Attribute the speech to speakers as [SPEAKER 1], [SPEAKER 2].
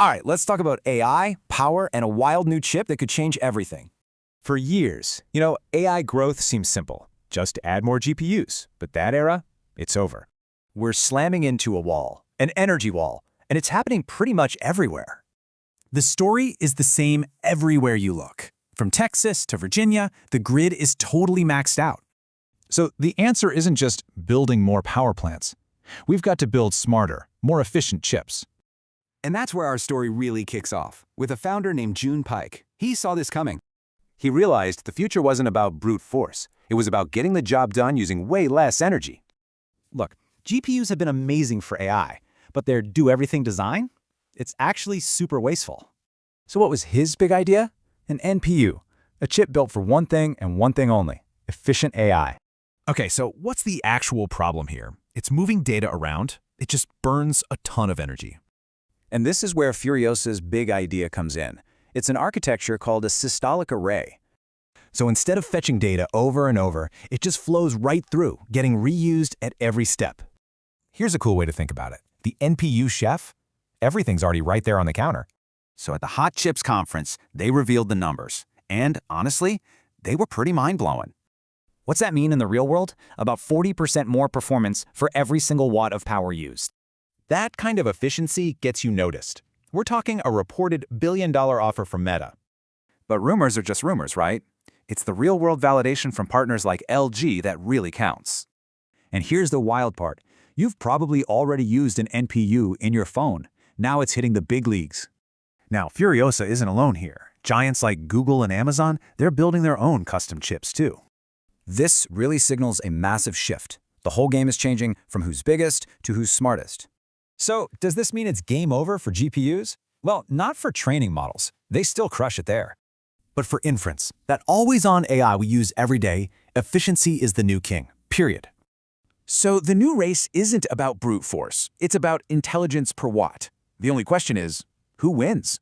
[SPEAKER 1] All right, let's talk about AI, power, and a wild new chip that could change everything.
[SPEAKER 2] For years, AI growth seems simple. Just add more GPUs. But that era, it's over.
[SPEAKER 1] We're slamming into a wall, an energy wall, and it's happening pretty much everywhere.
[SPEAKER 3] The story is the same everywhere you look. From Texas to Virginia, the grid is totally maxed out.
[SPEAKER 4] So the answer isn't just building more power plants. We've got to build smarter, more efficient chips.
[SPEAKER 1] And that's where our story really kicks off, with a founder named June Pike. He saw this coming. He realized the future wasn't about brute force. It was about getting the job done using way less energy.
[SPEAKER 5] Look, GPUs have been amazing for AI, but their do-everything design? It's actually super wasteful.
[SPEAKER 2] So what was his big idea? An NPU, a chip built for one thing and one thing only, efficient AI.
[SPEAKER 4] Okay, so what's the actual problem here? It's moving data around. It just burns a ton of energy.
[SPEAKER 1] And this is where Furiosa's big idea comes in. It's an architecture called a systolic array.
[SPEAKER 2] So instead of fetching data over and over, it just flows right through, getting reused at every step. Here's a cool way to think about it. The NPU chef, everything's already right there on the counter.
[SPEAKER 6] So at the Hot Chips conference, they revealed the numbers. And honestly, they were pretty mind-blowing.
[SPEAKER 5] What's that mean in the real world? About 40% more performance for every single watt of power used.
[SPEAKER 2] That kind of efficiency gets you noticed. We're talking a reported billion-dollar offer from Meta.
[SPEAKER 6] But rumors are just rumors, right? It's the real-world validation from partners like LG that really counts.
[SPEAKER 5] And here's the wild part. You've probably already used an NPU in your phone. Now it's hitting the big leagues.
[SPEAKER 2] Now, Furiosa isn't alone here. Giants like Google and Amazon, they're building their own custom chips too.
[SPEAKER 1] This really signals a massive shift. The whole game is changing from who's biggest to who's smartest.
[SPEAKER 3] So does this mean it's game over for GPUs? Well, not for training models. They still crush it there.
[SPEAKER 2] But for inference, that always-on AI we use every day, efficiency is the new king, period.
[SPEAKER 6] So the new race isn't about brute force. It's about intelligence per watt. The only question is, who wins?